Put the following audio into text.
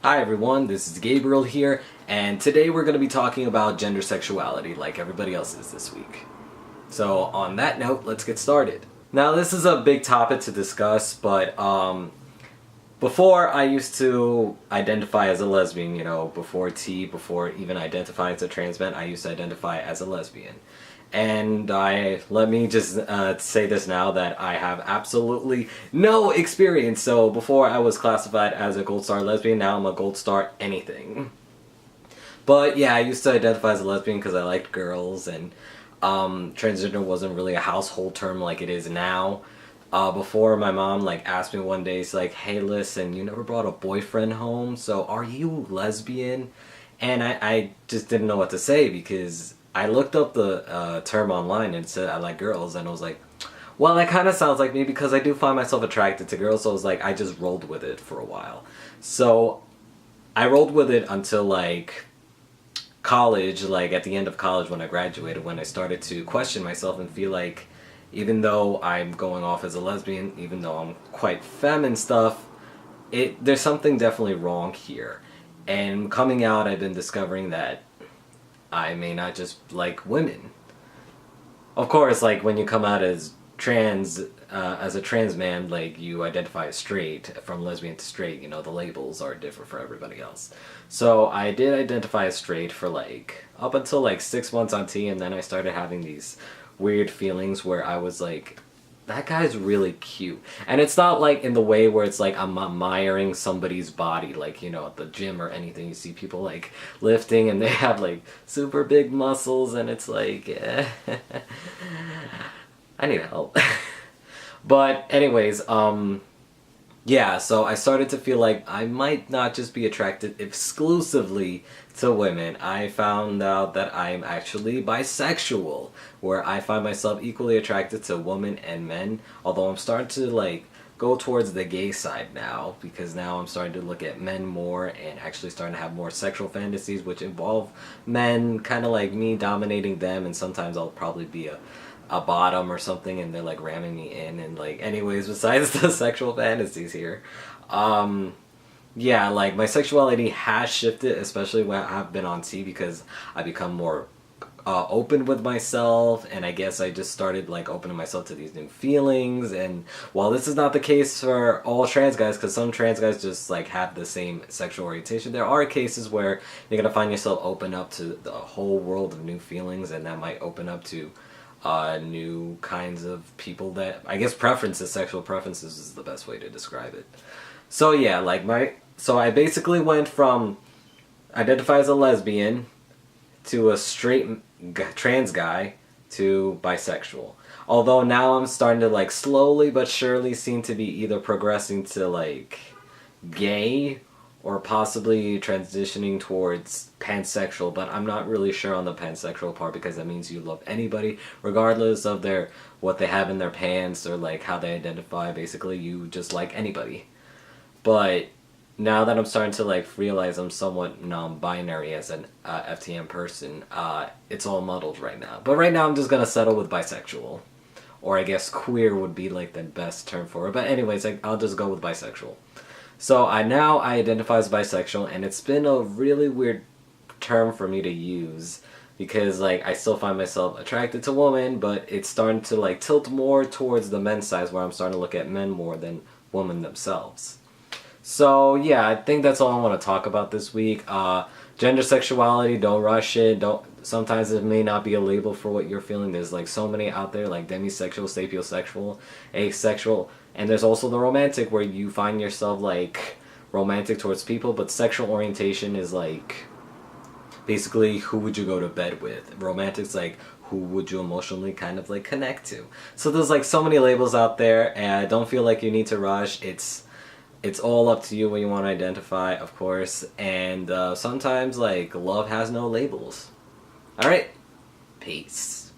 Hi everyone, this is Gabriel here, and today we're going to be talking about gender sexuality like everybody else is this week. So on that note, let's get started. Now this is a big topic to discuss, but before I used to identify as a lesbian, before even identifying as a trans man, I used to identify as a lesbian. And let me just say this now that I have absolutely no experience. So before I was classified as a gold star lesbian, now I'm a gold star anything. But yeah, I used to identify as a lesbian because I liked girls, and transgender wasn't really a household term like it is now. Before my mom asked me one day, she's like, "Hey, listen, you never brought a boyfriend home, so are you lesbian?" And I just didn't know what to say because I looked up the term online and it said I like girls, and I was like, well, that kind of sounds like me because I do find myself attracted to girls, so I was like, I just rolled with it for a while. So I rolled with it until college, at the end of college when I graduated, when I started to question myself and feel like even though I'm going off as a lesbian, even though I'm quite femme and stuff, there's something definitely wrong here. And coming out, I've been discovering that I may not just like women. Of course, when you come out as as a trans man, you identify as straight, from lesbian to straight, the labels are different for everybody else. So I did identify as straight for up until 6 months on T, and then I started having these weird feelings where I was like, that guy's really cute. And it's not in the way where it's I'm admiring somebody's body, at the gym or anything. You see people lifting and they have super big muscles, and it's I need help. But anyways, yeah, so I started to feel like I might not just be attracted exclusively to women. I found out that I'm actually bisexual, where I find myself equally attracted to women and men, although I'm starting to go towards the gay side now, because now I'm starting to look at men more and actually starting to have more sexual fantasies which involve men, kind of like me dominating them, and sometimes I'll probably be a bottom or something and they're ramming me in, and anyways, besides the sexual fantasies here, yeah, my sexuality has shifted, especially when I've been on T, because I become more open with myself, and I guess I just started opening myself to these new feelings. And while this is not the case for all trans guys, because some trans guys just have the same sexual orientation, there are cases where you're gonna find yourself open up to the whole world of new feelings, and that might open up to new kinds of people that, I guess, sexual preferences is the best way to describe it. So yeah, so I basically went from identify as a lesbian to a straight trans guy to bisexual. Although now I'm starting to slowly but surely seem to be either progressing to gay or possibly transitioning towards pansexual, but I'm not really sure on the pansexual part, because that means you love anybody regardless of what they have in their pants or how they identify. Basically, you just like anybody. But now that I'm starting to realize I'm somewhat non-binary as an FTM person, it's all muddled right now. But right now I'm just gonna settle with bisexual, or I guess queer would be the best term for it. But anyways, I'll just go with bisexual. So I identify as bisexual, and it's been a really weird term for me to use, because I still find myself attracted to women, but it's starting to tilt more towards the men's side, where I'm starting to look at men more than women themselves. So yeah, I think that's all I want to talk about this week. Gender sexuality, don't rush it. Sometimes it may not be a label for what you're feeling. There's so many out there, demisexual, sapiosexual, asexual, and there's also the romantic, where you find yourself romantic towards people, but sexual orientation is basically who would you go to bed with. Romantic's who would you emotionally kind of connect to. So there's so many labels out there, and don't feel like you need to rush. It's all up to you when you want to identify, of course, and sometimes love has no labels. Alright, peace.